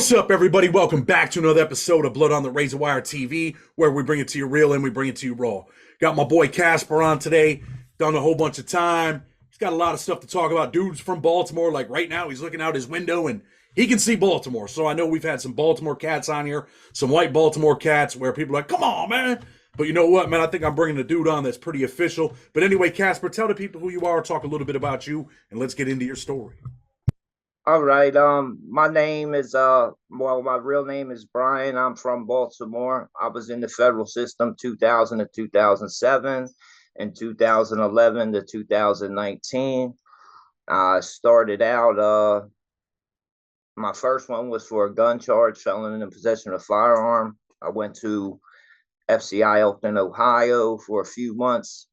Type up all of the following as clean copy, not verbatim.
What's up, everybody? Welcome back to another episode of Blood on the Razor Wire TV, where we bring it to you real and we bring it to you raw. Got my boy Casper on today. Done a whole bunch of time. He's got a lot of stuff to talk about. Dude's from Baltimore. Like right now, he's looking out his window and he can see Baltimore. So I know we've had some Baltimore cats on here, some white Baltimore cats, where people are like, "Come on, man." But you know what, man? I think I'm bringing a dude on that's pretty official. But anyway, Casper, tell the people who you are, talk a little bit about you, and let's get into your story. All right. My name is my real name is Brian. I'm from Baltimore. I was in the federal system 2000 to 2007 and 2011 to 2019. I started out my first one was for a gun charge, felon in possession of a firearm. I went to FCI Elkton, Ohio for a few months.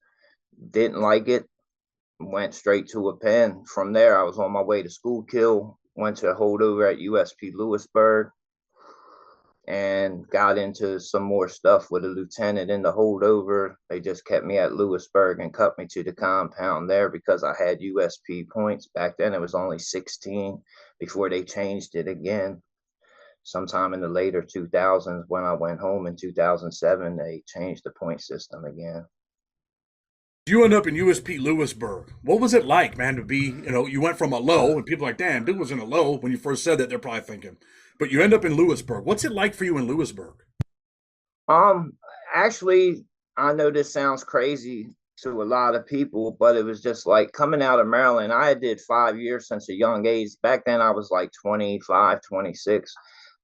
Didn't like it. Went straight to a pen. From there, I was on my way to Schuylkill, went to a holdover at USP Lewisburg, and got into some more stuff with a lieutenant in the holdover. They just kept me at Lewisburg and cut me to the compound there because I had USP points. Back then, it was only 16 before they changed it again. Sometime in the later 2000s, when I went home in 2007, they changed the point system again. You end up in USP Lewisburg. What was it like, man, to be, you went from a low, and people are like, damn, dude was in a low. When you first said that, they're probably thinking. But you end up in Lewisburg. What's it like for you in Lewisburg? Um, Actually, I know this sounds crazy to a lot of people, but it was just like coming out of Maryland. I did 5 years since a young age. Back then, I was like 25, 26.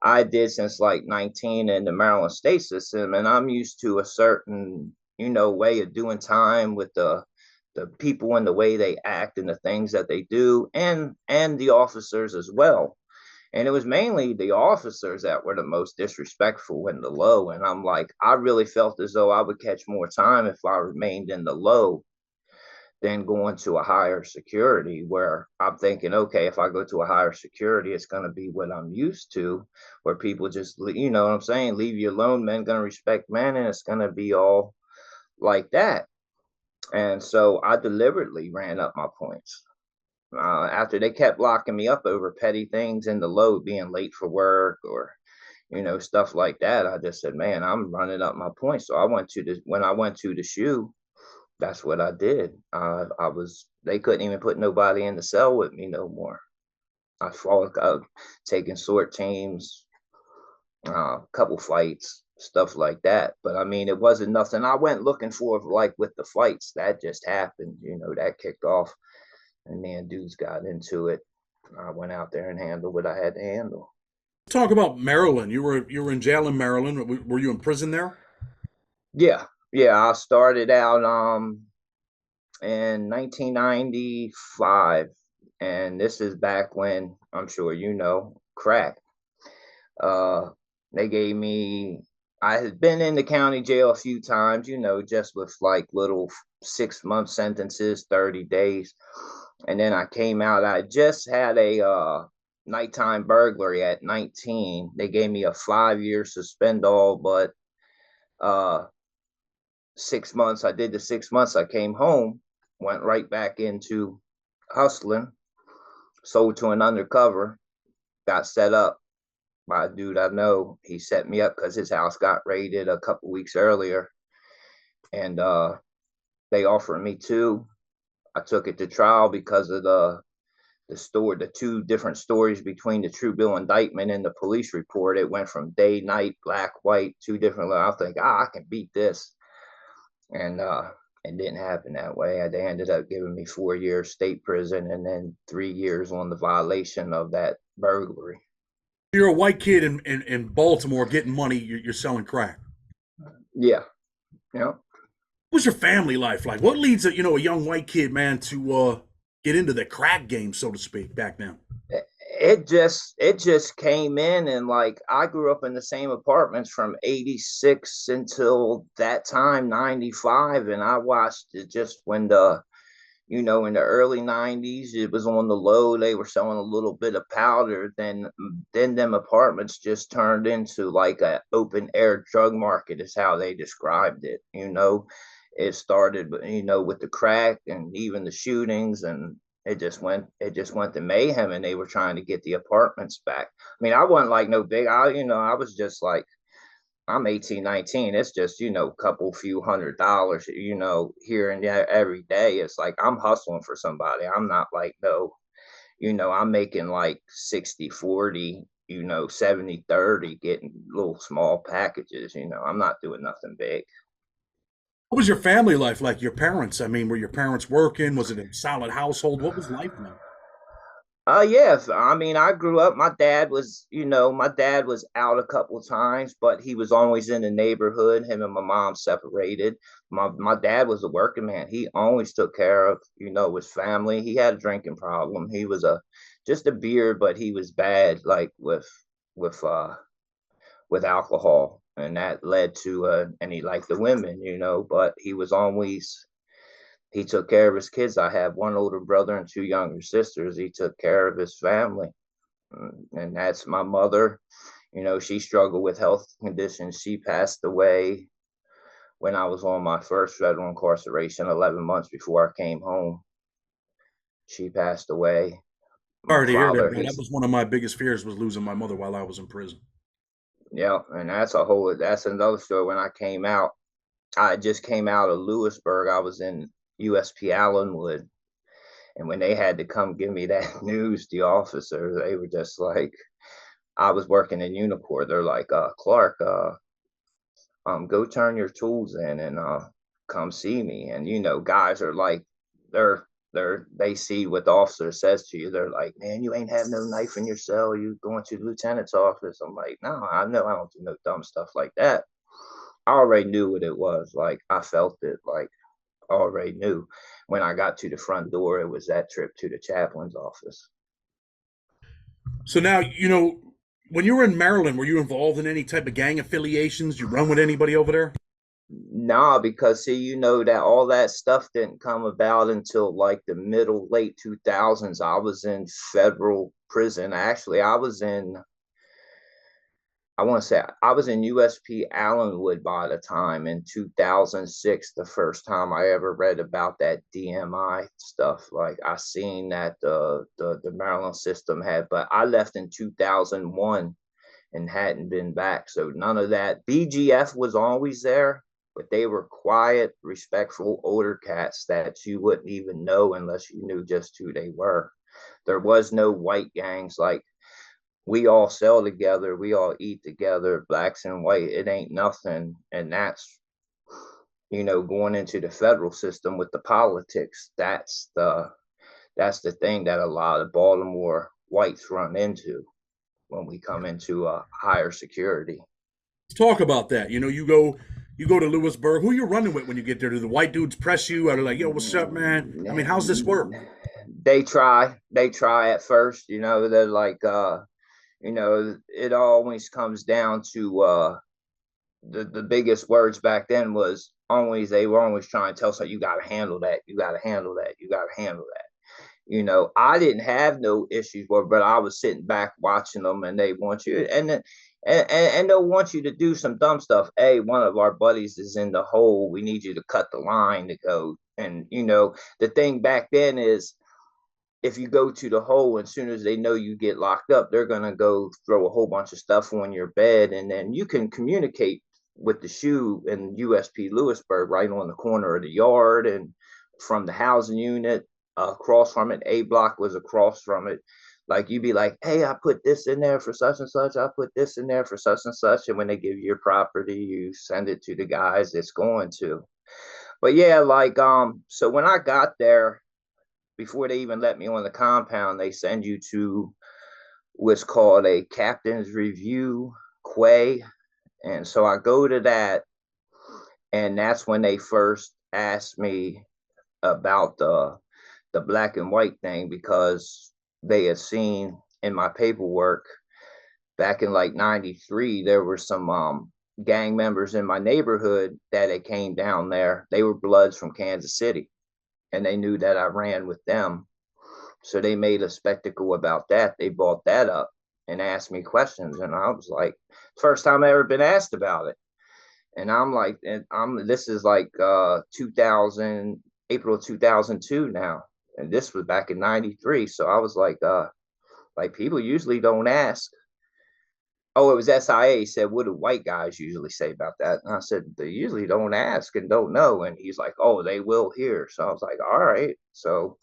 I did since like 19 in the Maryland state system, and I'm used to a certain, way of doing time with the people and the way they act and the things that they do, and the officers as well. And it was mainly the officers that were the most disrespectful in the low. And I'm like, I really felt as though I would catch more time if I remained in the low than going to a higher security, where I'm thinking, okay, if I go to a higher security, it's going to be what I'm used to, where people just, you know what I'm saying, leave you alone, men going to respect men, and it's going to be all like that. And so I deliberately ran up my points. After they kept locking me up over petty things in the load, being late for work or stuff like that, I just said, man, I'm running up my points. So when I went to the shoe, that's what I did. They couldn't even put nobody in the cell with me no more. I fought, taking sort teams, couple fights, stuff like that. But I mean, it wasn't nothing I went looking for, like with the fights. That just happened, that kicked off, and then dudes got into it. I went out there and handled what I had to handle. Talk about Maryland. You were in jail in Maryland. Were you in prison there? Yeah, yeah. I started out in 1995, and this is back when, I'm sure crack. Uh, they gave me. I had been in the county jail a few times, just with like little 6 month sentences, 30 days. And then I came out. I just had a nighttime burglary at 19. They gave me a 5 year suspend all, but 6 months. I did the 6 months. I came home, went right back into hustling, sold to an undercover, got set up by a dude I know. He set me up because his house got raided a couple weeks earlier, and they offered me two. I took it to trial because of the two different stories between the true bill indictment and the police report. It went from day, night, black, white, two different. I think, I can beat this, and it didn't happen that way. They ended up giving me 4 years state prison and then 3 years on the violation of that burglary. You're a white kid in Baltimore getting money. You're selling crack. Yeah, yeah. What was your family life like? What leads a young white kid, man, to get into the crack game, so to speak, back then? It just came in, and like I grew up in the same apartments from 86 until that time, 95, and I watched it just when in the early 90s it was on the low. They were selling a little bit of powder, then them apartments just turned into like a open air drug market, is how they described it. It started with the crack and even the shootings, and it just went to mayhem, and they were trying to get the apartments back. I mean, I wasn't like no big, I was just like, I'm 18, 19. It's just, couple few $100, here and there every day. It's like I'm hustling for somebody. I'm not like, no, I'm making like 60-40, 70-30, getting little small packages. I'm not doing nothing big. What was your family life like? Your parents? I mean, were your parents working? Was it a solid household? What was life like? Yeah. I mean, I grew up. My dad was out a couple of times, but he was always in the neighborhood. Him and my mom separated. My dad was a working man. He always took care of, his family. He had a drinking problem. He was just a beer, but he was bad, like with uh with alcohol, and that led to and he liked the women, but he took care of his kids. I have one older brother and two younger sisters. He took care of his family. And that's my mother. She struggled with health conditions. She passed away when I was on my first federal incarceration, 11 months before I came home. She passed away. My Sorry to hear that, father, man. That he's, was one of my biggest fears was losing my mother while I was in prison. yeah, and that's another story. When I came out, I just came out of Lewisburg. I was in USP Allenwood. And when they had to come give me that news, the officers, they were just like, I was working in Unicor. They're like, Clark, go turn your tools in and come see me. And guys are like, they're they see what the officer says to you. They're like, man, you ain't have no knife in your cell. You going to the lieutenant's office. I'm like, no, I know I don't do no dumb stuff like that. I already knew what it was. Like, I felt it. Like, already knew. When I got to the front door, it was that trip to the chaplain's office. So now, when you were in Maryland, were you involved in any type of gang affiliations? You run with anybody over there? Nah, because see, that all that stuff didn't come about until like the middle, late 2000s. I was in federal prison. Actually, I want to say I was in USP Allenwood by the time in 2006, the first time I ever read about that DMI stuff. Like, I seen that the Maryland system had, but I left in 2001 and hadn't been back. So none of that. BGF was always there, but they were quiet, respectful older cats that you wouldn't even know unless you knew just who they were. There was no white gangs. Like, we all sell together, we all eat together, blacks and white. It ain't nothing. And that's, going into the federal system with the politics. That's the thing that a lot of Baltimore whites run into when we come into a higher security. Let's talk about that. You go to Lewisburg. Who you running with when you get there? Do the white dudes press you? Are they like, yo, what's up, man? I mean, how's this work? They try at first. They're like, it always comes down to the biggest words back then was always, they were always trying to tell us, like, you got to handle that, you got to handle that, you got to handle that. I didn't have no issues with, but I was sitting back watching them, and they want you, and they'll want you to do some dumb stuff. Hey, one of our buddies is in the hole. We need you to cut the line to go. And the thing back then is, if you go to the hole, as soon as they know you get locked up, they're gonna go throw a whole bunch of stuff on your bed, and then you can communicate with the shoe in USP Lewisburg right on the corner of the yard, and from the housing unit across from it. A block was across from it. Like, you'd be like, hey, I put this in there for such and such. I put this in there for such and such. And when they give you your property, you send it to the guys it's going to. But yeah, like, so when I got there, before they even let me on the compound, they send you to what's called a captain's review, quay. And so I go to that, and that's when they first asked me about the black and white thing, because they had seen in my paperwork back in like 93, there were some gang members in my neighborhood that had came down there. They were Bloods from Kansas City, and they knew that I ran with them. So they made a spectacle about that. They brought that up and asked me questions. And I was like, first time I ever been asked about it. And I'm like, this is like 2000, April 2002 now. And this was back in 93. So I was like people usually don't ask. Oh, it was SIA. He said, what do white guys usually say about that? And I said, they usually don't ask and don't know. And he's like, oh, they will here. So I was like, all right. So,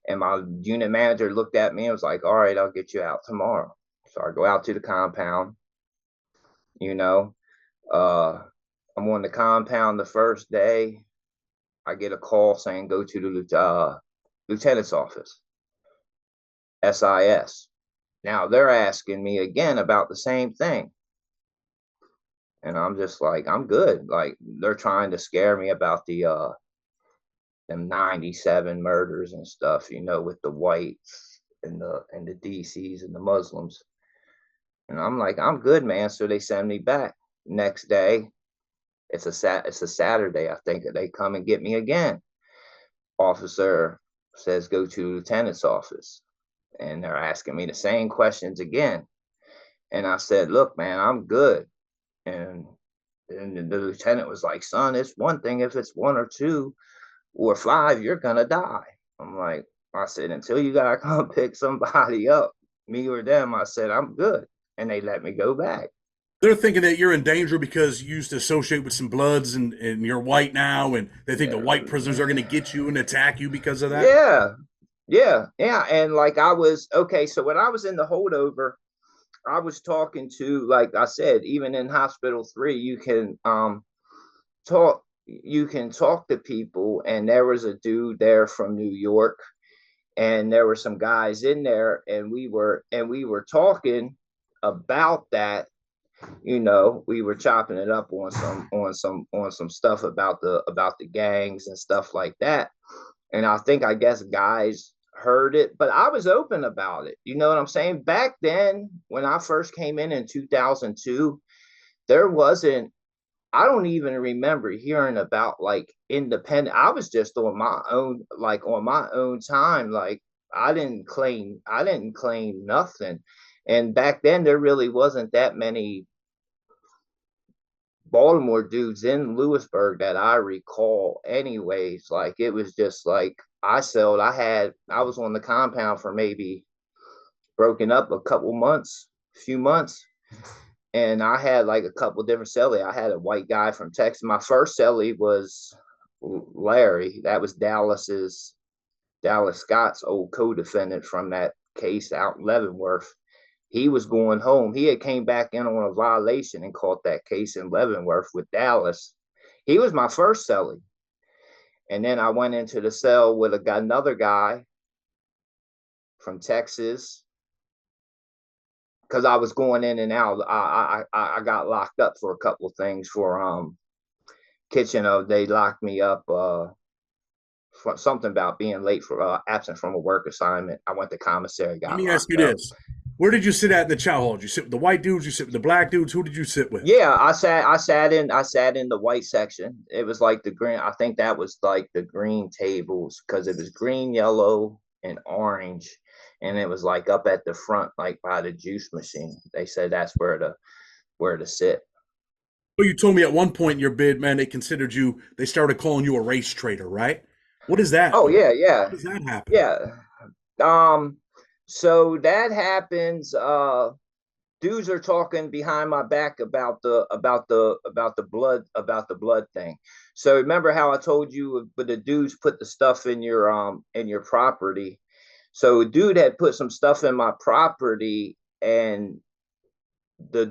and my unit manager looked at me and was like, all right, I'll get you out tomorrow. So I go out to the compound, you know, uh, I'm on the compound the first day. I get a call saying, go to the lieutenant's office, SIS. Now they're asking me again about the same thing. And I'm just like, I'm good. Like they're trying to scare me about them 97 murders and stuff, with the whites and the DCs and the Muslims. And I'm like, I'm good, man. So they send me back. Next day, it's a Saturday, I think. They come and get me again. Officer says go to lieutenant's office. And they're asking me the same questions again. And I said, look, man, I'm good. And the lieutenant was like, son, it's one thing if it's one or two or five, you're gonna die. I'm like, I said, until you gotta come pick somebody up, me or them, I said, I'm good. And they let me go back. They're thinking that you're in danger because you used to associate with some Bloods and you're white now, and they think the white prisoners are going to get you and attack you because of that. Yeah, yeah. And like I was okay, so when I was in the holdover, I was talking to, like I said, even in hospital 3, you can talk to people. And there was a dude there from New York, and there were some guys in there, and we were talking about that. We were chopping it up on some stuff about the gangs and stuff like that. And I guess guys heard it, but I was open about it. You know what I'm saying? Back then, when I first came in 2002, there wasn't, I don't even remember hearing about like independent. I was just on my own, like on my own time. Like I didn't claim nothing. And back then there really wasn't that many Baltimore dudes in Lewisburg that I recall anyways. Like it was just like I was on the compound for maybe broken up a couple months, few months. And I had like a couple different cellies. I had a white guy from Texas. My first cellie was Larry. That was Dallas Scott's old co-defendant from that case out in Leavenworth. He was going home. He had came back in on a violation and caught that case in Leavenworth with Dallas. He was my first cellie. And then I went into the cell with another guy from Texas because I was going in and out. I got locked up for a couple of things for kitchen. They locked me up for something about being late for absent from a work assignment. I went to commissary, Let got me ask you locked up. this: where did you sit at in the chow hall? Did you sit with the white dudes? You sit with the black dudes? Who did you sit with? Yeah, I sat in the white section. It was like the green. I think that was like the green tables because it was green, yellow, and orange, and it was like up at the front, like by the juice machine. They said that's where to sit. Well, you told me at one point in your bid, man, they considered you. They started calling you a race traitor, right? What is that? Oh yeah, How yeah, does that happen? yeah. Um, so that happens. Dudes are talking behind my back about the blood thing. So remember how I told you, but the dudes put the stuff in your property. So a dude had put some stuff in my property, and the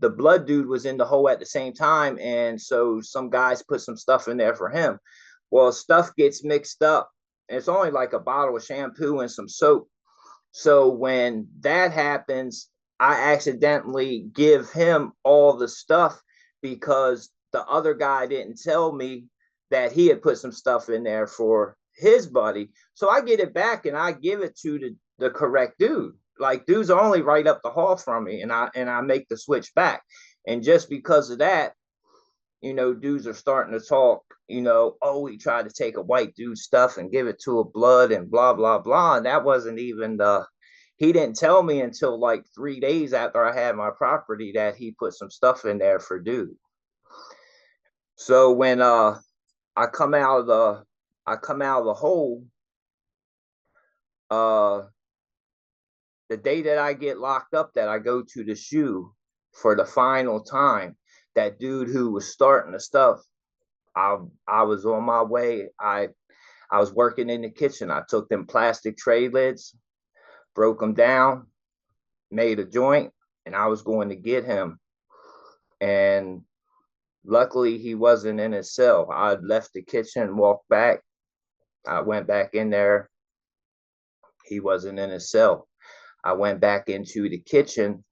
blood dude was in the hole at the same time, and so some guys put some stuff in there for him. Well, stuff gets mixed up. It's only like a bottle of shampoo and some soap. So when that happens, I accidentally give him all the stuff because the other guy didn't tell me that he had put some stuff in there for his buddy. So I get it back and I give it to the correct dude. Like dudes are only right up the hall from me, and I make the switch back. And just because of that, dudes are starting to talk, oh, he tried to take a white dude's stuff and give it to a blood and blah, blah, blah. And that wasn't even he didn't tell me until like 3 days after I had my property that he put some stuff in there for dude. So when I come out of the hole, uh the day that I get locked up, that I go to the shoe for the final time, that dude who was starting the stuff, I was on my way. I was working in the kitchen. I took them plastic tray lids, broke them down, made a joint, and I was going to get him. And luckily, he wasn't in his cell. I left the kitchen, walked back. I went back in there. He wasn't in his cell. I went back into the kitchen.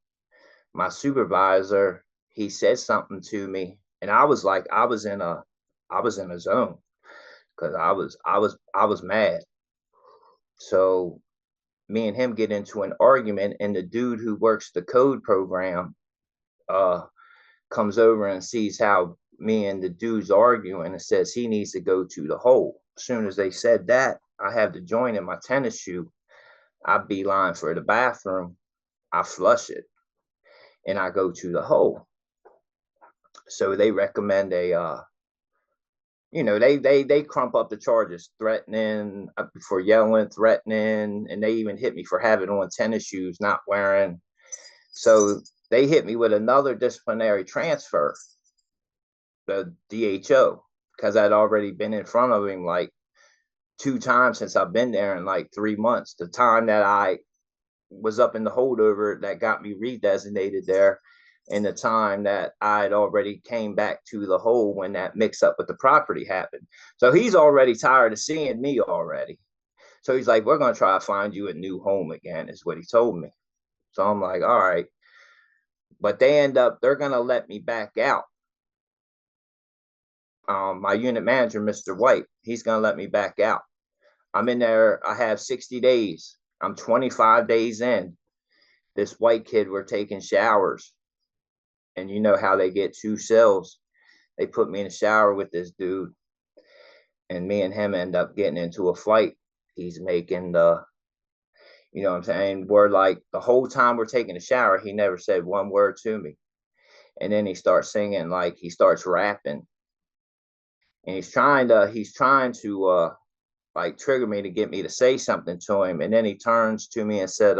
My supervisor, he said something to me, and I was like, I was in a zone because I was mad. So me and him get into an argument, and the dude who works the code program uh comes over and sees how me and the dude's arguing and says he needs to go to the hole. As soon as they said that, I have the joint in my tennis shoe. I beeline for the bathroom. I flush it and I go to the hole. So they recommend a they crump up the charges, threatening, for yelling, threatening, and they even hit me for having on tennis shoes, not wearing. So they hit me with another disciplinary transfer, the DHO, because I'd already been in front of him like 2 times since I've been there in like 3 months. The time that I was up in the holdover that got me redesignated there, and the time that I'd already came back to the hole when that mix up with the property happened. So he's already tired of seeing me already. So he's like, we're going to try to find you a new home again, is what he told me. So I'm like, all right. But they're going to let me back out. My unit manager, Mr. White, he's going to let me back out. I'm in there. I have 60 days. I'm 25 days in. This white kid, we're taking showers. And you know how they get 2 cells. They put me in a shower with this dude. And me and him end up getting into a fight. He's making you know what I'm saying? We're like, the whole time we're taking a shower, he never said one word to me. And then he starts singing, like he starts rapping. And he's trying to like trigger me to get me to say something to him. And then he turns to me and said,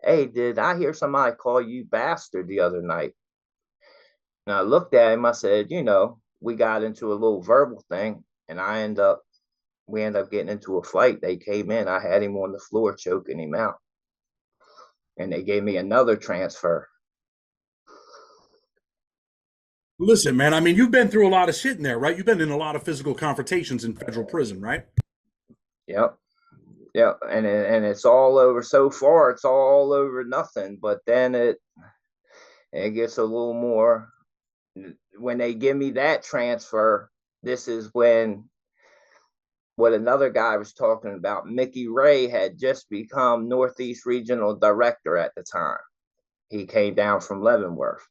hey, did I hear somebody call you bastard the other night? And I looked at him, I said, we got into a little verbal thing, and we end up getting into a fight. They came in, I had him on the floor choking him out. And they gave me another transfer. Listen, man, I mean, you've been through a lot of shit in there, right? You've been in a lot of physical confrontations in federal prison, right? Yep. Yep. And it's all over so far, it's all over nothing. But then it gets a little more. When they give me that transfer, this is when what another guy was talking about. Mickey Ray had just become Northeast Regional Director at the time. He came down from Leavenworth.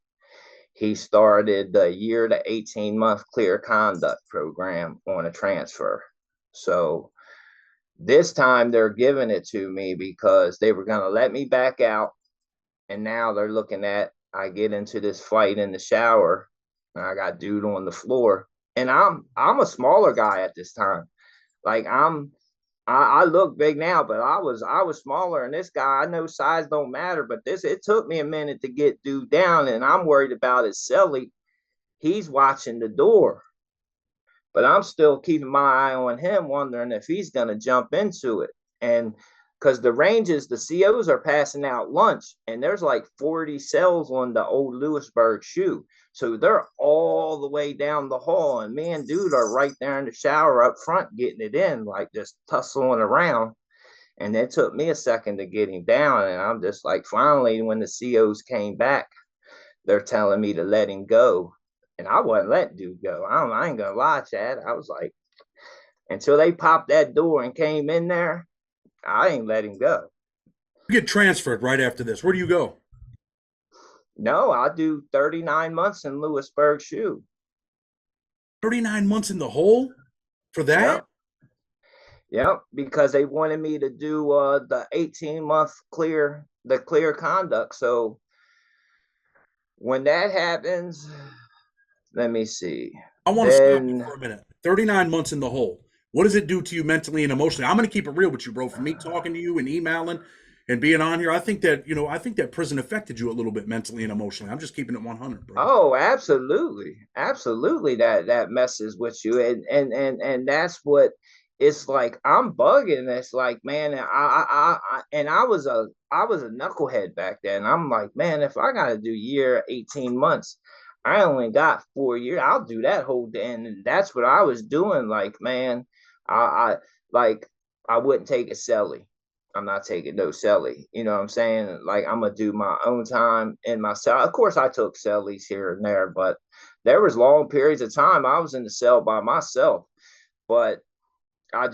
He started the year to 18-month clear conduct program on a transfer. So this time they're giving it to me because they were going to let me back out. And now they're looking at, I get into this fight in the shower and I got dude on the floor. And I'm a smaller guy at this time. Like I look big now, but I was smaller, and this guy, I know size don't matter, but it took me a minute to get dude down, and I'm worried about his celly. He's watching the door, but I'm still keeping my eye on him, wondering if he's gonna jump into it. And because the ranges, the COs are passing out lunch, and there's like 40 cells on the old Lewisburg shoe. So they're all the way down the hall, and me and dude are right there in the shower up front getting it in, like just tussling around. And it took me a second to get him down, and I'm just like, finally, when the COs came back, they're telling me to let him go. And I wasn't letting dude go. I ain't gonna lie, Chad. I was like, until they popped that door and came in there, I ain't let him go. You get transferred right after this. Where do you go? No, I do 39 months in Lewisburg shoe. 39 months in the hole for that? Yep. Yep. Because they wanted me to do the 18-month clear conduct. So when that happens, let me see. I want to stop you Then for a minute. 39 months in the hole. What does it do to you mentally and emotionally? I'm going to keep it real with you, bro. For me talking to you and emailing and being on here, I think that, I think that prison affected you a little bit mentally and emotionally. I'm just keeping it 100, bro. Oh, absolutely. Absolutely that messes with you. And that's what it's like. I'm bugging. It's like, man, I was a knucklehead back then. I'm like, man, if I gotta do year 18 months, I only got 4 years. I'll do that whole day. And that's what I was doing. Like, man, I like I wouldn't take a celly. I'm not taking no celly. You know what I'm saying? Like I'm gonna do my own time in my cell. Of course, I took cellies here and there, but there was long periods of time I was in the cell by myself. But I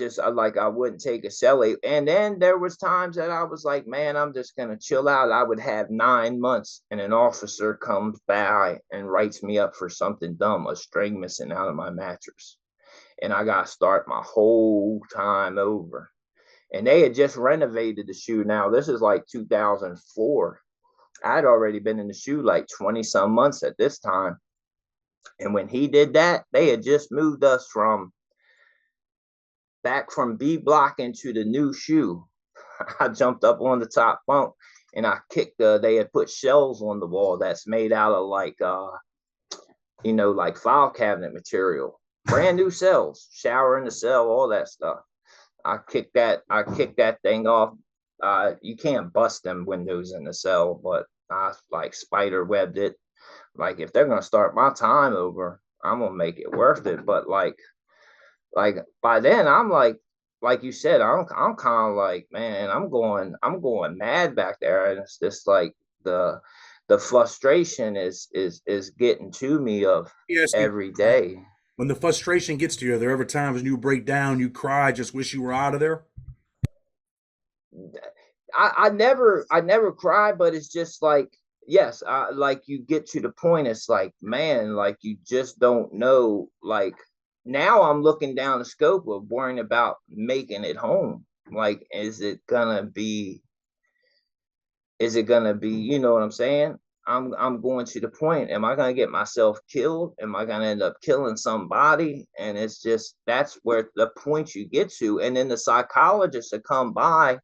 wouldn't take a celly. And then there was times that I was like, man, I'm just gonna chill out. I would have 9 months, and an officer comes by and writes me up for something dumb, a string missing out of my mattress, and I gotta start my whole time over, and they had just renovated the shoe. Now this is like 2004. I'd already been in the shoe like 20 some months at this time. And when he did that, they had just moved us from back from B block into the new shoe. I jumped up on the top bunk and I kicked they had put shelves on the wall that's made out of like like file cabinet material. Brand new cells, shower in the cell, all that stuff. I kicked that thing off. You can't bust them windows in the cell, but I like spider webbed it. Like if they're gonna start my time over, I'm gonna make it worth it. But like by then like you said, I'm kind of like, man, I'm going mad back there, and it's just like the the frustration is getting to me of Let me ask you, every day. when the frustration gets to you, are there ever times when you break down, you cry, just wish you were out of there? I never cry, but it's just like, yes, like you get to the point, it's like, man, like you just don't know. Like now I'm looking down the scope of worrying about making it home. Like, is it gonna be, you know what I'm saying? I'm going to the point, am I gonna get myself killed? Am I gonna end up killing somebody? And it's just that's where the point you get to. And then the psychologists that come by,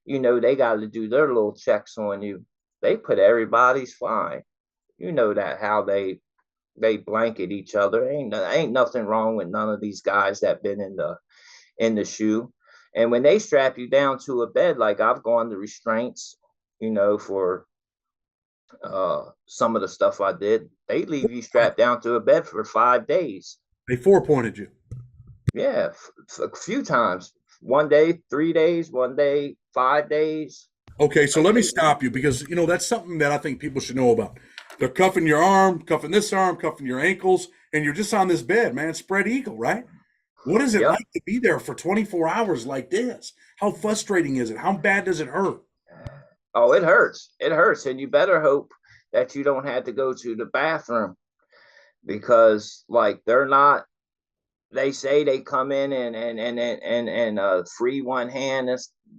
they got to do their little checks on you. They put everybody's fine. You know that how they blanket each other. Ain't nothing wrong with none of these guys that been in the shoe. And when they strap you down to a bed, like I've gone to restraints, for some of the stuff I did, they leave you strapped down to a bed for 5 days. They four-pointed you. Yeah, a few times. One day, 3 days. One day, 5 days. Okay, so Like let me they, stop you because that's something that I think people should know about. They're cuffing your arm, cuffing this arm, cuffing your ankles, and you're just on this bed, man. Spread eagle, right? What is it yep. like to be there for 24 hours like this? How frustrating is it? How bad does it hurt? Oh, it hurts. It hurts. And you better hope that you don't have to go to the bathroom, because like they're not, they say they come in and free one hand.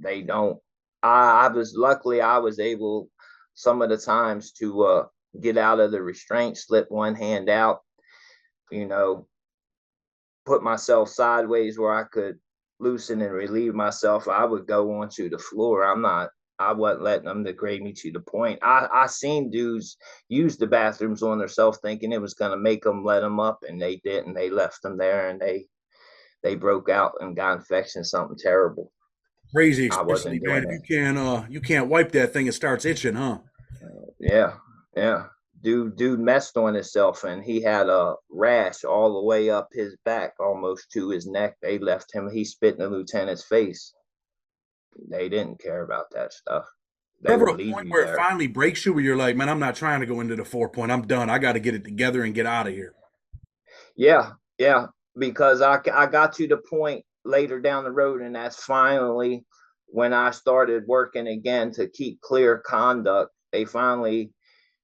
They don't. I was able some of the times to get out of the restraint, slip one hand out, you know, put myself sideways where I could loosen and relieve myself. I would go onto the floor. I wasn't letting them degrade me to the point. I seen dudes use the bathrooms on themselves thinking it was going to make them let them up, and they didn't. They left them there, and they broke out and got infection, something terrible. Crazy, I especially, wasn't man. doing If it. you can't wipe that thing, it starts itching, huh? Yeah, yeah. Dude messed on himself, and he had a rash all the way up his back, almost to his neck. They left him. He spit in the lieutenant's face. They didn't care about that stuff. They Ever would a leave point you where it there. finally breaks you, where you're like, man, I'm not trying to go into the 4 point. I'm done. I got to get it together and get out of here. Yeah, yeah. Because I got to the point later down the road, and that's finally when I started working again to keep clear conduct. They finally,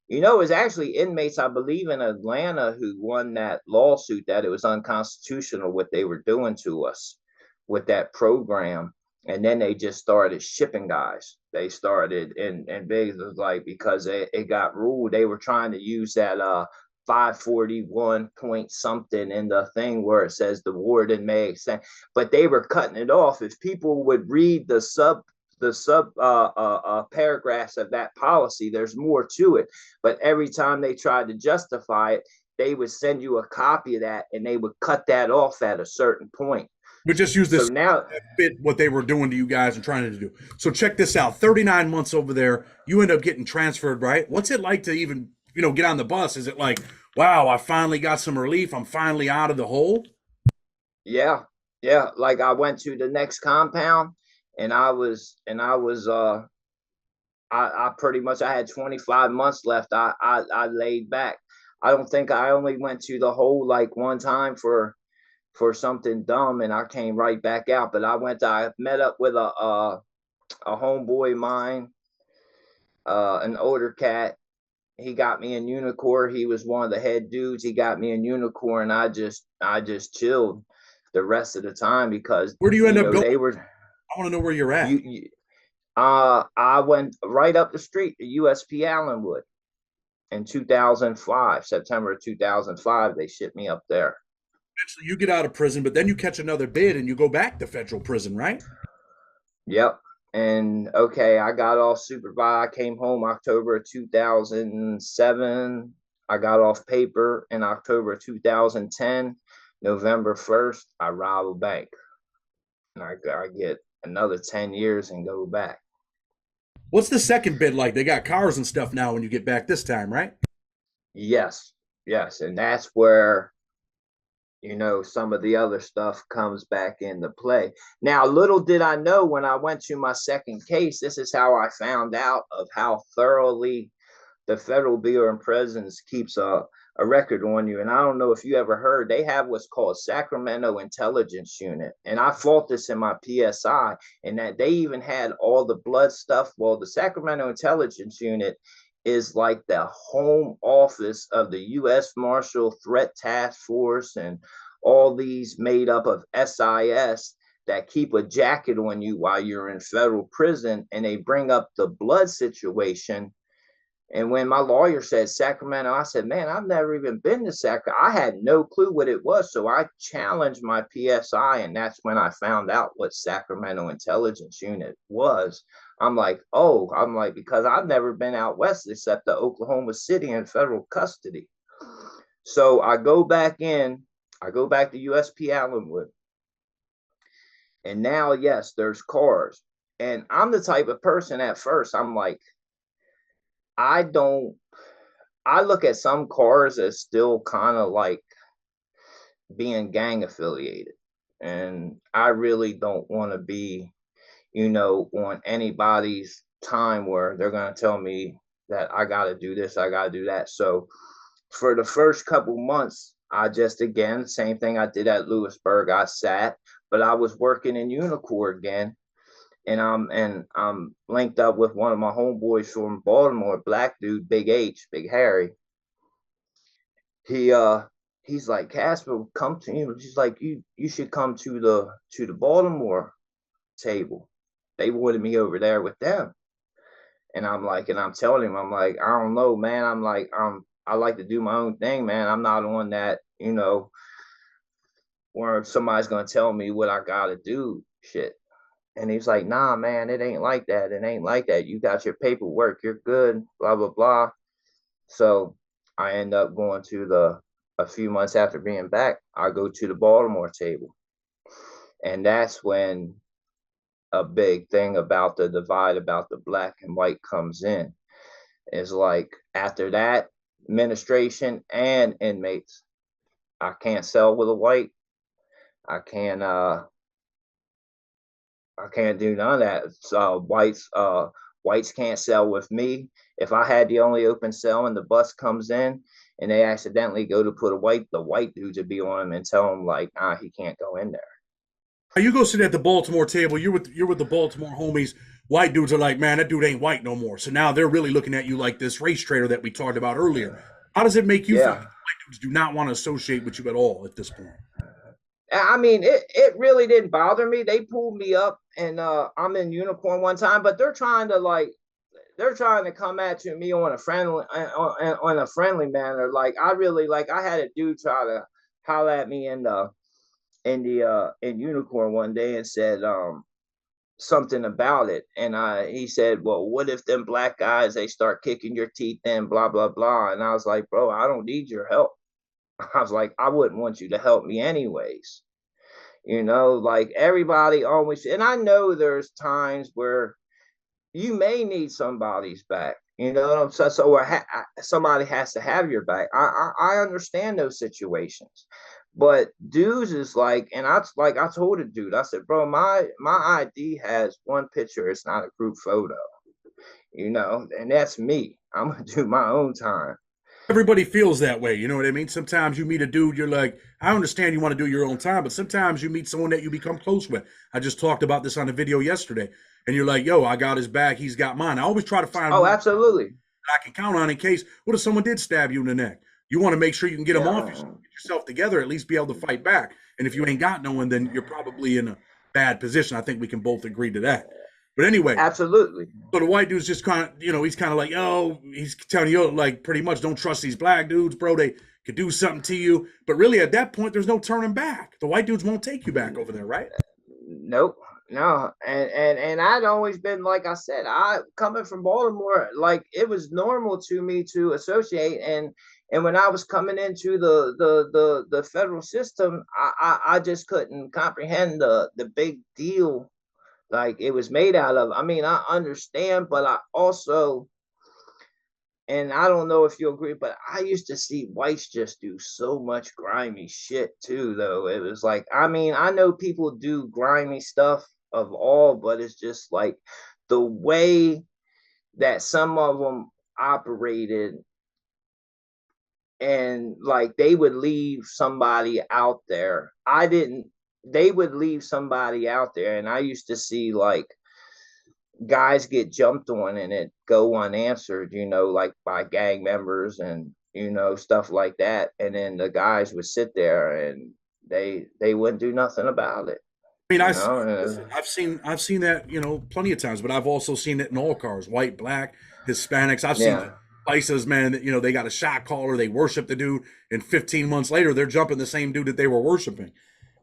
it was actually inmates, I believe, in Atlanta who won that lawsuit that it was unconstitutional what they were doing to us with that program. And then they just started shipping guys. They started, and big was like, because it got ruled, they were trying to use that 541 point something in the thing where it says the warden may extend, but they were cutting it off. If people would read the sub paragraphs of that policy, there's more to it. But every time they tried to justify it, they would send you a copy of that and they would cut that off at a certain point. We just use So this now, bit what they were doing to you guys and trying to do. So check this out. 39 months over there, you end up getting transferred, right? What's it like to even, get on the bus? Is it like, wow, I finally got some relief. I'm finally out of the hole? yeah, yeah. Like I went to the next compound and I pretty much I had 25 months left. I laid back. I don't think I only went to the hole like one time for something dumb and I came right back out. But I met up with a homeboy of mine, an older cat. He got me in Unicorn. He was one of the head dudes. He got me in Unicorn. I just chilled the rest of the time because Where do you end up going? they were I want to know where you're at. I went right up the street to USP Allenwood in 2005, September of 2005. They shipped me up there. Eventually, you get out of prison, but then you catch another bid and you go back to federal prison, right? Yep. And okay, I got off supervised. I came home October of 2007. I got off paper in October of 2010. November 1st, I rob a bank. And I get another 10 years and go back. What's the second bid like? They got cars and stuff now when you get back this time, right? Yes, yes. And that's where some of the other stuff comes back into play. Now, little did I know when I went to my second case, this is how I found out of how thoroughly the Federal Bureau of Prisons keeps a record on you. And I don't know if you ever heard, they have what's called Sacramento Intelligence Unit. And I fought this in my PSI, and that they even had all the blood stuff. Well, the Sacramento Intelligence Unit is like the home office of the U.S. Marshal Threat Task Force and all these made up of SIS that keep a jacket on you while you're in federal prison, and they bring up the blood situation. And when my lawyer said Sacramento, I said, man, I've never even been to Sacramento. I had no clue what it was. So I challenged my PSI, and that's when I found out what Sacramento Intelligence Unit was. I'm like, because I've never been out west except to Oklahoma City in federal custody. So I go back to USP Allenwood. And now, yes, there's cars. And I'm the type of person at first, I'm like, I look at some cars as still kind of like being gang affiliated. And I really don't want to be, on anybody's time where they're going to tell me that I got to do this, I got to do that. So for the first couple months, I just, again, same thing I did at Lewisburg, I sat, but I was working in Unicorn again. And I'm linked up with one of my homeboys from Baltimore, black dude, Big H, Big Harry. He's like, Casper, come to him. He's like, you should come to the Baltimore table. They wanted me over there with them. And I'm telling him, I'm like, I don't know, man. I'm like, I like to do my own thing, man. I'm not on that, where somebody's gonna tell me what I gotta do shit. And he's like, nah, man, it ain't like that. It ain't like that. You got your paperwork. You're good, blah, blah, blah. So I end up going to a few months after being back, I go to the Baltimore table. And that's when a big thing about the divide about the black and white comes in. Is like, after that, administration and inmates, I can't sell with a white. I can't do none of that. So whites can't sell with me. If I had the only open cell and the bus comes in and they accidentally go to put the white dudes would be on him and tell him like, he can't go in there. You go sit at the Baltimore table. You're with the Baltimore homies. White dudes are like, man, that dude ain't white no more. So now they're really looking at you like this race traitor that we talked about earlier. How does it make you feel? Yeah. White dudes do not want to associate with you at all at this point. I mean, it really didn't bother me. They pulled me up and I'm in Unicorn one time, but they're trying to like, they're trying to come at me on a friendly manner. Like I really like I had a dude try to holler at me in Unicorn one day and said something about it, and he said, well, what if them black guys they start kicking your teeth in, blah blah blah. And I was like, bro, I don't need your help. I was like, I wouldn't want you to help me anyways. Like everybody always, and I know there's times where you may need somebody's back. You know what I'm saying? Somebody has to have your back. I understand those situations, but dudes is like, and I told a dude, I said, bro, my ID has one picture. It's not a group photo. And that's me. I'm gonna do my own time. Everybody feels that way. You know what I mean? Sometimes you meet a dude, you're like, I understand you want to do your own time, but sometimes you meet someone that you become close with. I just talked about this on a video yesterday, and you're like, yo, I got his back, he's got mine. I always try to find Oh, one absolutely. I can count on in case, what if someone did stab you in the neck? You want to make sure you can get them off, you Yeah, get yourself together, at least be able to fight back. And if you ain't got no one, then you're probably in a bad position. I think we can both agree to that. But anyway, absolutely. so the white dude's just kind of, he's kind of like, oh, he's telling you, like, pretty much don't trust these black dudes, bro. They could do something to you. But really, at that point, there's no turning back. The white dudes won't take you back over there, right? Nope. No. And I'd always been, like I said, I coming from Baltimore, like it was normal to me to associate, and when I was coming into the federal system, I just couldn't comprehend the big deal like it was made out of. I mean, I understand, but I also, and I don't know if you agree, but I used to see whites just do so much grimy shit too, though. It was like, I mean, I know people do grimy stuff of all, but it's just like the way that some of them operated, and like they would leave somebody out there. They would leave somebody out there, and I used to see like guys get jumped on and it go unanswered, like by gang members and stuff like that. And then the guys would sit there and they wouldn't do nothing about it. I mean, You I know, listen. I've seen that plenty of times, but I've also seen it in all cars, white, black, Hispanics. I've seen yeah, places, man, that they got a shot caller, they worship the dude, and 15 months later they're jumping the same dude that they were worshiping.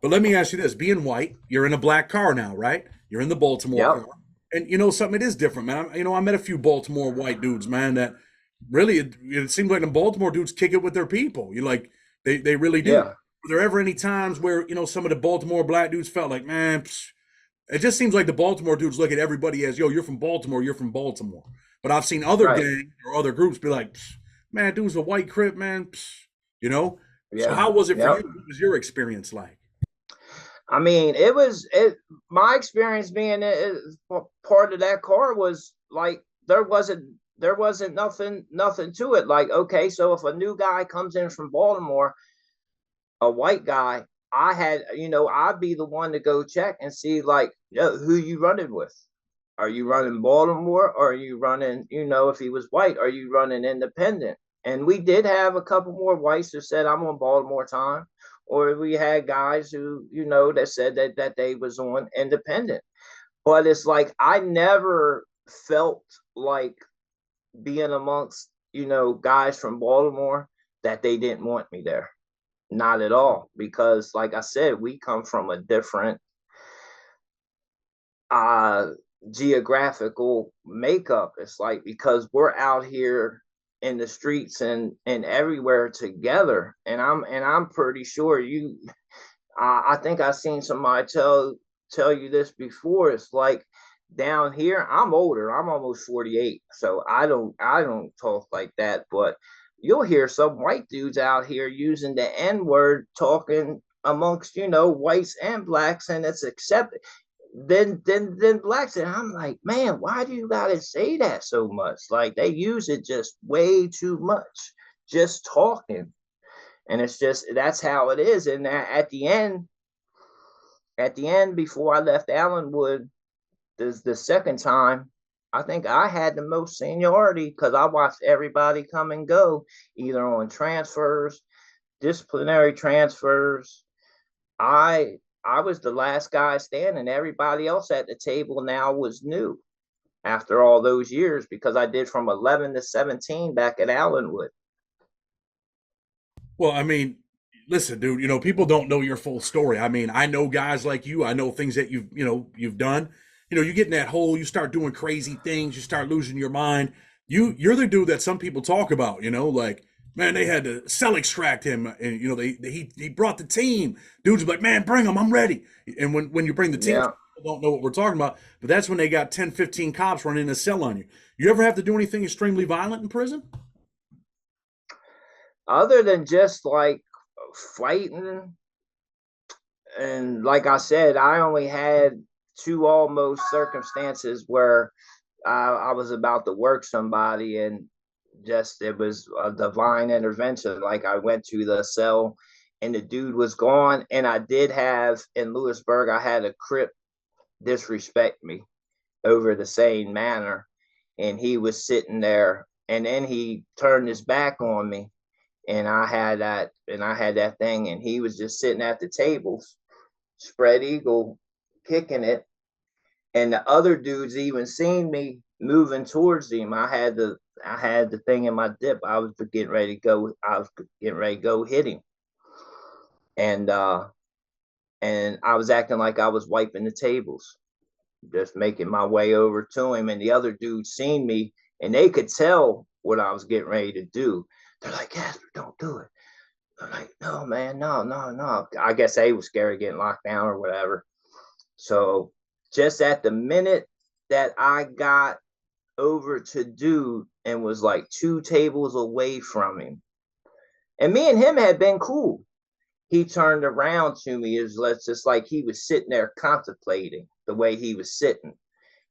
But let me ask you this: being white, you're in a black car now, right? You're in the Baltimore yep, car, and something. It is different, man. I met a few Baltimore white dudes, man. That really, it seems like the Baltimore dudes kick it with their people. You like they really do. yeah, Were there ever any times where some of the Baltimore black dudes felt like, man, psh, it just seems like the Baltimore dudes look at everybody as, yo, you're from Baltimore, you're from Baltimore. But I've seen other right, gangs or other groups be like, psh, man, dude's a white crip, man, psh, you know. So yeah, how was it for you? yep. What was your experience like? I mean, my experience being part of that car was like there wasn't nothing to it. Like, okay, so if a new guy comes in from Baltimore, a white guy, I'd be the one to go check and see, like, who you running with. Are you running Baltimore, or are you running, if he was white, are you running independent? And we did have a couple more whites who said, I'm on Baltimore time. Or we had guys who, that said that they was on independent. But it's like I never felt like being amongst, guys from Baltimore that they didn't want me there. Not at all. Because like I said, we come from a different uh geographical makeup. It's like because we're out here in the streets and everywhere together, and I'm pretty sure I think I've seen somebody tell you this before. It's like down here, I'm older, I'm almost 48, so I don't talk like that, but you'll hear some white dudes out here using the N-word talking amongst whites and blacks, and it's accepted. Then blacks, and I'm like, man, why do you gotta say that so much? Like they use it just way too much, just talking. And it's just that's how it is. And at the end, before I left Allenwood, the second time, I think I had the most seniority because I watched everybody come and go, either on transfers, disciplinary transfers. I I was the last guy standing. Everybody else at the table now was new. after all those years because I did from 11 to 17 back at Allenwood. Well, I mean, listen, dude, people don't know your full story. I mean, I know guys like you. I know things that you've done. You get in that hole, you start doing crazy things, you start losing your mind. You're the dude that some people talk about, like, man, they had to cell extract him and he brought the team. Dudes like, man, bring him, I'm ready. And when you bring the team, Yeah. people don't know what we're talking about, but that's when they got 10, 15 cops running a cell on you. You ever have to do anything extremely violent in prison? Other than just like fighting, and like I said, I only had two almost circumstances where I was about to work somebody and just it was a divine intervention. Like I went to the cell and the dude was gone. And I did have in Lewisburg, I had a Crip disrespect me over the same manner. And he was sitting there and then he turned his back on me. And I had that thing, and he was just sitting at the tables, spread eagle, kicking it. And the other dudes even seen me moving towards him. I had the thing in my dip. I was getting ready to go. I was getting ready to go hit him, and I was acting like I was wiping the tables, just making my way over to him. And the other dudes seen me, and they could tell what I was getting ready to do. They're like, "Casper, don't do it." I'm like, "No, man, no, no, no." I guess they was scared of getting locked down or whatever. So just at the minute that I got over to dude and was like two tables away from him, and me and him had been cool, he turned around to me. Is just like he was sitting there contemplating the way he was sitting.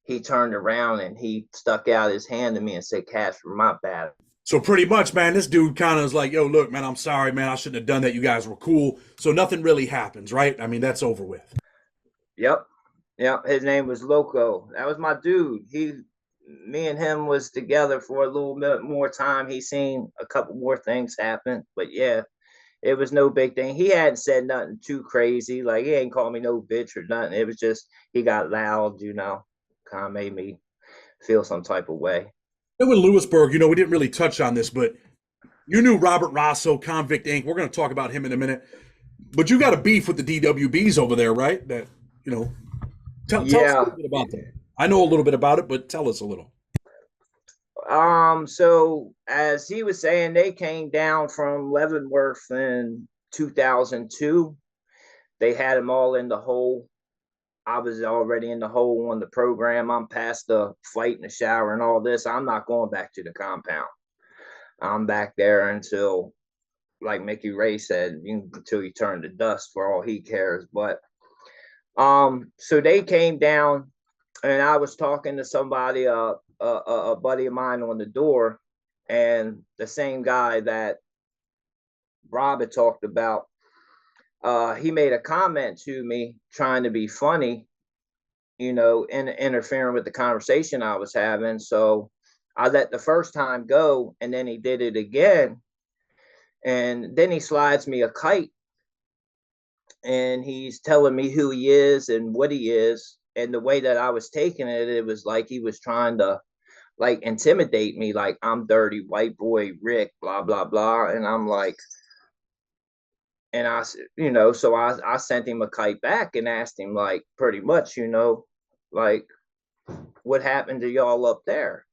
He turned around and he stuck out his hand to me and said, "Casper, my bad." So pretty much, man, this dude kind of is like, yo, look, man, I'm sorry, man. I shouldn't have done that. You guys were cool. So nothing really happens, right? I mean, that's over with. Yep. Yep. His name was Loco. That was my dude. Me and him was together for a little bit more time. He seen a couple more things happen, but yeah, it was no big thing. He hadn't said nothing too crazy. Like he ain't called me no bitch or nothing. It was just he got loud, kind of made me feel some type of way. And with Lewisburg, we didn't really touch on this, but you knew Robert Rosso, Convict Inc. We're going to talk about him in a minute. But you got a beef with the DWBs over there, right? That, tell us a Yeah. little bit about that. I know a little bit about it, but tell us a little. So as he was saying, they came down from Leavenworth in 2002. They had them all in the hole. I was already in the hole on the program. I'm past the fight in the shower and all this. I'm not going back to the compound. I'm back there until, like Mickey Ray said, until you turn to dust for all he cares. But so they came down, and I was talking to somebody, a buddy of mine on the door, and the same guy that Rob had talked about. He made a comment to me trying to be funny, interfering with the conversation I was having. So I let the first time go, and then he did it again. And then he slides me a kite, and he's telling me who he is and what he is. And the way that I was taking it, it was like he was trying to like intimidate me, like I'm dirty white boy Rick, blah blah blah. And I'm like, and so I sent him a kite back and asked him like pretty much, like what happened to y'all up there,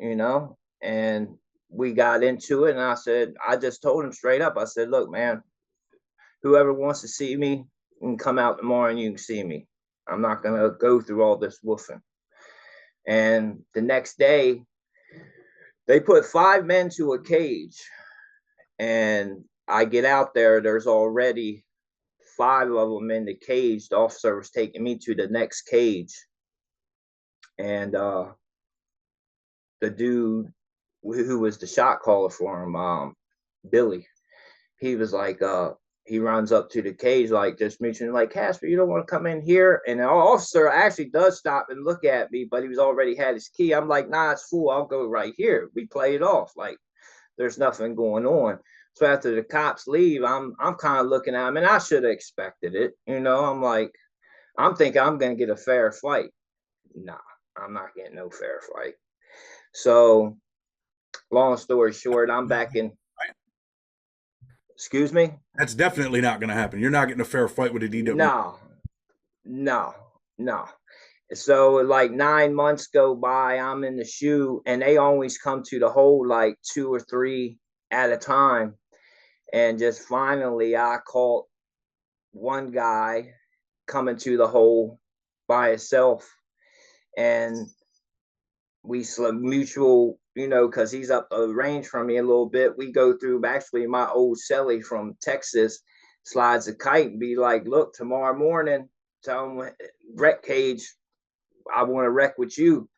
and we got into it. And I just told him straight up. I said, look, man, whoever wants to see me can come out tomorrow and you can see me. I'm not going to go through all this woofing. And the next day, they put 5 men to a cage. And I get out there, there's already 5 of them in the cage. The officer was taking me to the next cage. And the dude who was the shot caller for him, Billy, he was like, he runs up to the cage, like just mentioning, like, Casper, you don't want to come in here. And the officer actually does stop and look at me, but he was already had his key. I'm like, nah, it's full. I'll go right here. We play it off like there's nothing going on. So after the cops leave, I'm kind of looking at him, and I should have expected it. I'm like, I'm thinking I'm gonna get a fair fight. Nah. I'm not getting no fair fight. So, long story short, I'm back in. Excuse me? That's definitely not going to happen. You're not getting a fair fight with a DW. No, no, no. So, like 9 months go by, I'm in the shoe, and they always come to the hole like two or three at a time. And just finally, I caught one guy coming to the hole by himself, and we mutual, because he's up the range from me a little bit. We go through actually my old celly from Texas, slides a kite and be like, look, tomorrow morning, tell him wreck cage, I want to wreck with you.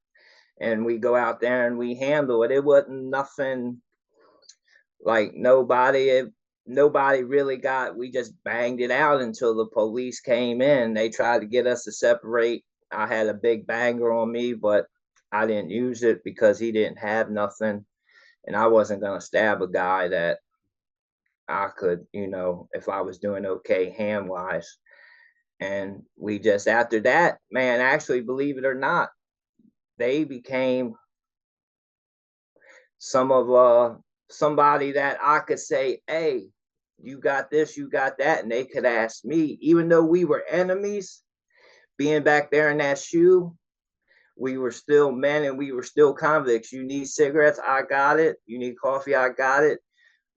And we go out there and we handle it. It wasn't nothing like nobody really got, we just banged it out until the police came in. They tried to get us to separate. I had a big banger on me, but I didn't use it because he didn't have nothing. And I wasn't going to stab a guy that I could, if I was doing okay hand wise. And we just, after that, man, actually, believe it or not, they became some of somebody that I could say, hey, you got this, you got that, and they could ask me, even though we were enemies, being back there in that shoe, we were still men and we were still convicts. You need cigarettes, I got it. You need coffee, I got it.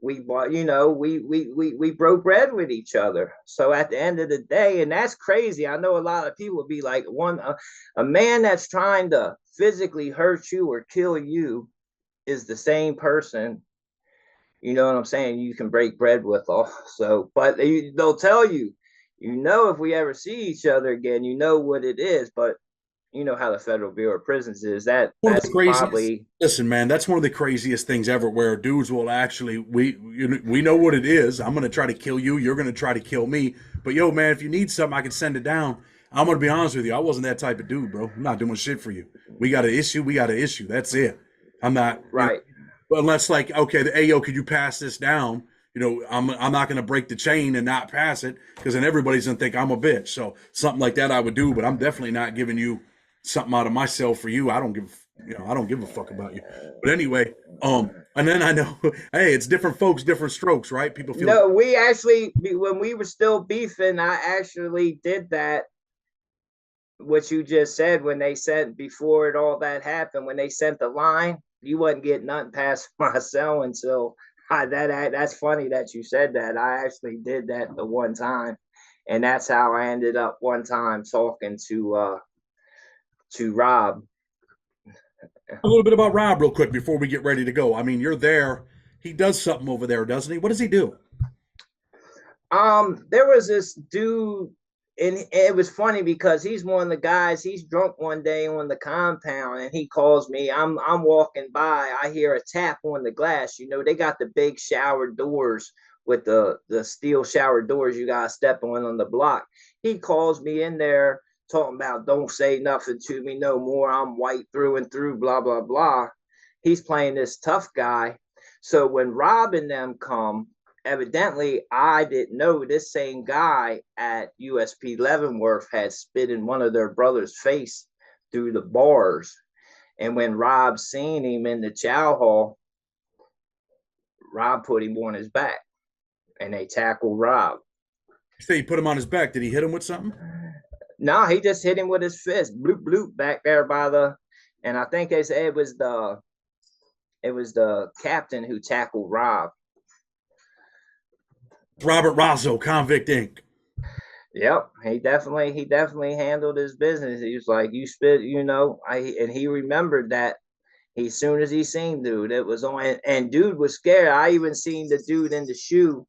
We bought, we broke bread with each other. So at the end of the day, and that's crazy. I know a lot of people be like, a man that's trying to physically hurt you or kill you is the same person, you know what I'm saying, you can break bread with also. But they'll tell you, if we ever see each other again, you know what it is. But you know how the Federal Bureau of Prisons is. One of the That's craziest. probably Listen, man, that's one of the craziest things ever. Where dudes will actually, we know what it is. I'm gonna try to kill you. You're gonna try to kill me. But yo, man, if you need something, I can send it down. I'm gonna be honest with you. I wasn't that type of dude, bro. I'm not doing shit for you. We got an issue. We got an issue. That's it. I'm not. right. But unless like, okay, hey yo, could you pass this down? I'm not gonna break the chain and not pass it because then everybody's gonna think I'm a bitch. So something like that I would do, but I'm definitely not giving you something out of myself for you. I don't give a fuck about you. But anyway, and then I know, hey, it's different folks, different strokes, right? People feel No, we actually, when we were still beefing, I actually did that. What you just said, when they sent, before it all that happened, when they sent the line, you wasn't getting nothing past my cell until that's funny that you said that. I actually did that the one time, and that's how I ended up one time talking to Rob. a little bit about Rob real quick before we get ready to go. I mean, you're there. He does something over there, doesn't he? What does he do? There was this dude, and it was funny because he's one of the guys. He's drunk one day on the compound, and he calls me. I'm walking by. I hear a tap on the glass. They got the big shower doors with the steel shower doors. You gotta step on the block. He calls me in there talking about, don't say nothing to me no more. I'm white through and through. Blah blah blah. He's playing this tough guy. So when Rob and them come, evidently I didn't know this same guy at USP Leavenworth had spit in one of their brothers' face through the bars. And when Rob seen him in the chow hall, Rob put him on his back and they tackled Rob. You say he put him on his back. Did he hit him with something? No, he just hit him with his fist, bloop bloop, back there by and I think they said it was the captain who tackled Rob. Robert Razzo, Convict Inc. Yep, he definitely handled his business. He was like, "You spit, and he remembered that. As soon as he seen dude, it was on, and dude was scared. I even seen the dude in the shoe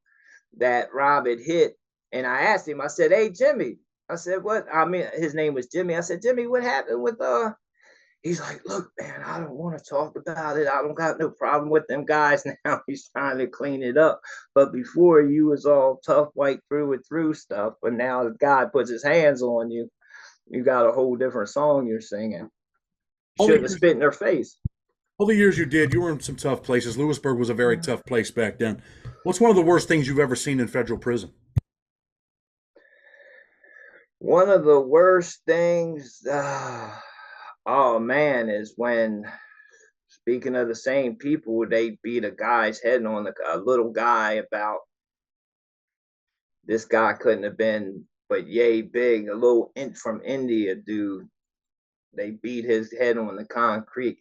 that Rob had hit, and I asked him. I said, "Hey, Jimmy," I said, "What?" I mean, his name was Jimmy. I said, "Jimmy, what happened with?" He's like, "Look, man, I don't want to talk about it. I don't got no problem with them guys now." He's trying to clean it up. But before, you was all tough, white through and through stuff. But now the guy puts his hands on you, you got a whole different song you're singing. All the Should have years, spit in their face. all the years you did, you were in some tough places. Lewisburg was a very tough place back then. What's one of the worst things you've ever seen in federal prison? One of the worst things, Oh man, is when, speaking of the same people, they beat a guy's head on a little guy about, this guy couldn't have been but yay big, a little int from India dude. They beat his head on the concrete,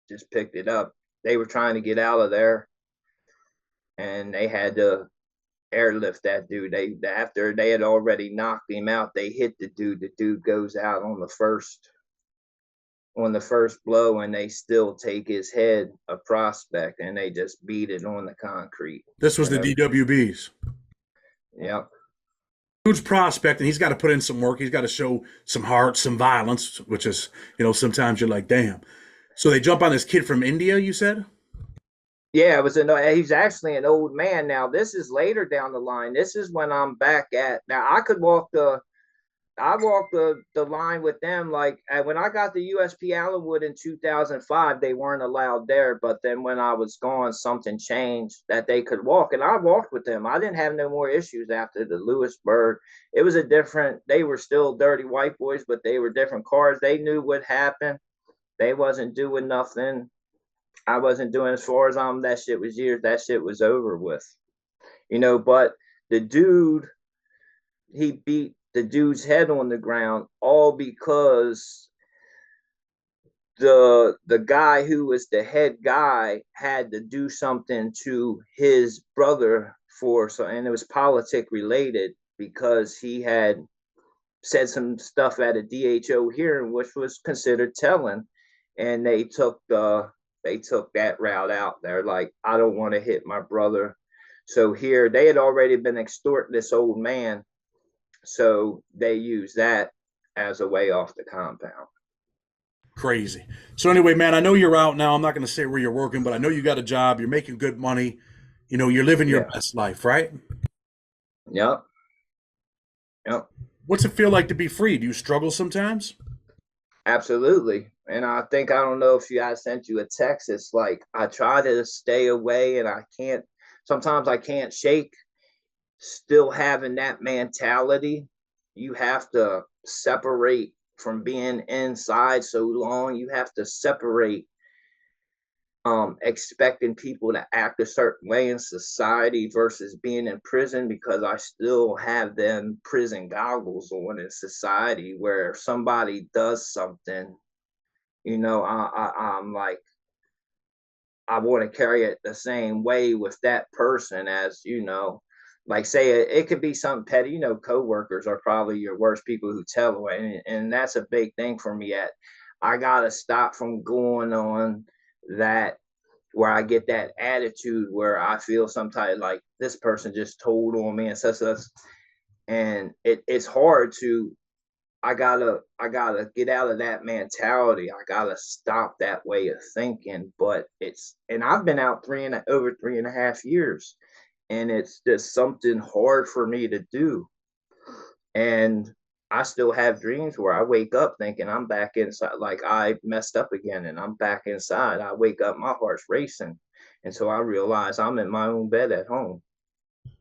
just picked it up. They were trying to get out of there and they had to airlift that dude. They, after they had already knocked him out, they hit the dude. The dude goes out on the first blow, and they still take his head, a prospect, and they just beat it on the concrete. This was You the know, DWBs. yep, Huge prospect, and he's got to put in some work. He's got to show some heart, some violence, which is, sometimes you're like, damn. So they jump on this kid from India, you said? yeah. It was he's actually an old man now. This is later down the line. This is when I'm back at now. I walked the line with them. Like when I got to USP Allenwood in 2005, they weren't allowed there. But then when I was gone, something changed that they could walk, and I walked with them. I didn't have no more issues after the Lewisburg. It was a different. They were still dirty white boys, but they were different cars. They knew what happened. They wasn't doing nothing. I wasn't doing, as far as that shit was years. That shit was over with. But the dude, he beat the dude's head on the ground, all because the guy who was the head guy had to do something to his brother, and it was politic related, because he had said some stuff at a DHO hearing which was considered telling, and they took that route out. They're like, I don't want to hit my brother. So here they had already been extorting this old man, so they use that as a way off the compound. Crazy. So anyway, man, I know you're out now. I'm not going to say where you're working, but I know you got a job. You're making good money. You're living your Yeah. best life, right? Yep. Yep. What's it feel like to be free? Do you struggle sometimes? Absolutely. And I don't know if I sent you a text. It's like I try to stay away and I can't, sometimes I can't shake still having that mentality. You have to separate from being inside so long. You have to separate expecting people to act a certain way in society versus being in prison, because I still have them prison goggles on in society, where if somebody does something, I'm like, I want to carry it the same way with that person as, like say it could be something petty. Coworkers are probably your worst people who tell away. And that's a big thing for me. I got to stop from going on that, where I get that attitude where I feel sometimes like this person just told on me and such. And it's hard to, I gotta get out of that mentality. I gotta stop that way of thinking. But and I've been out over 3.5 years, and it's just something hard for me to do. And I still have dreams where I wake up thinking I'm back inside, like I messed up again and I'm back inside. I wake up, my heart's racing. And so I realize I'm in my own bed at home.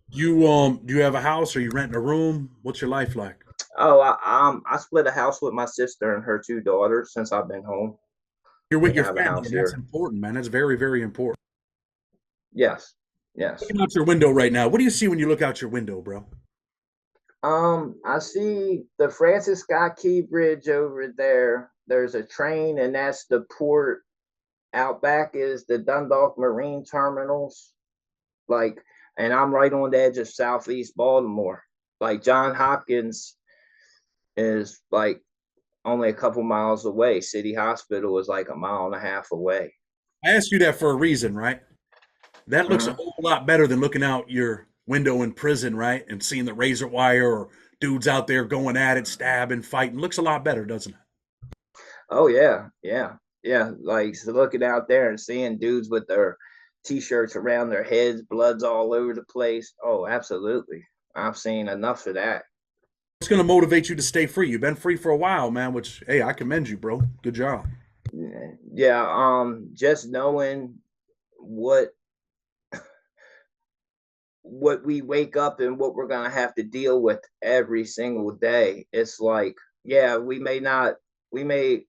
You do you have a house? Or you renting a room? What's your life like? Oh, I split a house with my sister and her two daughters since I've been home. You're with We your have a family, house and that's here. important, man. That's very, very important. Yes. Yes. Looking out your window right now. What do you see when you look out your window, bro? I see the Francis Scott Key Bridge over there. There's a train, and that's the port. Out back is the Dundalk Marine Terminals. Like, and I'm right on the edge of Southeast Baltimore. Like John Hopkins is like only a couple miles away. City Hospital is like a mile and a half away. I asked you that for a reason, right? That looks a Mm-hmm. whole lot better than looking out your window in prison, right? And seeing the razor wire or dudes out there going at it, stabbing, fighting. Looks a lot better, doesn't it? Oh yeah, yeah, yeah. Like, so looking out there and seeing dudes with their t-shirts around their heads, blood's all over the place. Oh, absolutely. I've seen enough of that. What's going to motivate you to stay free? You've been free for a while, man, which, hey, I commend you, bro. Good job. Yeah, just knowing what we wake up and what we're gonna have to deal with every single day. It's like, yeah, we may not, we may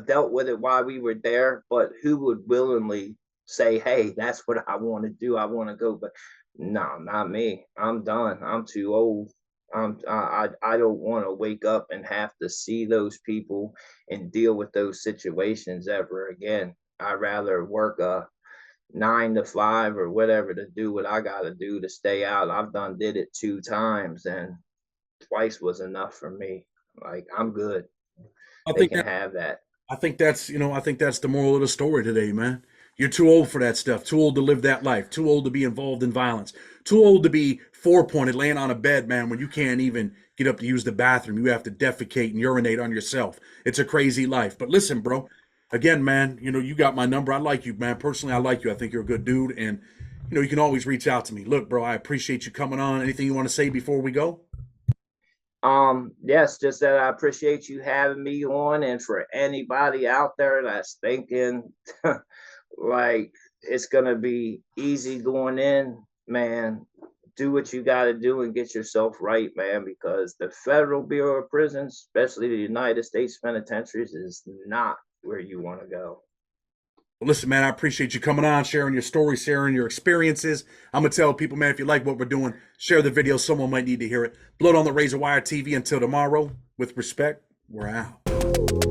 dealt with it while we were there, but who would willingly say, hey, that's what I want to do. I want to go. But no, not me. I'm done. I'm too old. I don't want to wake up and have to see those people and deal with those situations ever again. I'd rather work a 9 to 5 or whatever to do what I got to do to stay out. I've done did it 2 times, and twice was enough for me. Like, I'm good. I They think can that have that. I think that's, I think that's the moral of the story today, man. You're too old for that stuff. Too old to live that life. Too old to be involved in violence. Too old to be four-pointed laying on a bed, man, when you can't even get up to use the bathroom. You have to defecate and urinate on yourself. It's a crazy life. But listen, bro, again, man, you got my number. I like you, man. Personally, I like you. I think you're a good dude. And, you can always reach out to me. Look, bro, I appreciate you coming on. Anything you want to say before we go? Yes, just that I appreciate you having me on, and for anybody out there that's thinking like it's gonna be easy going in, man, do what you gotta do and get yourself right, man, because the Federal Bureau of Prisons, especially the United States penitentiaries, is not where you want to go. Well, listen, man, I appreciate you coming on, sharing your story, sharing your experiences. I'm going to tell people, man, if you like what we're doing, share the video. Someone might need to hear it. Blood on the Razor Wire TV. Until tomorrow, with respect, we're out.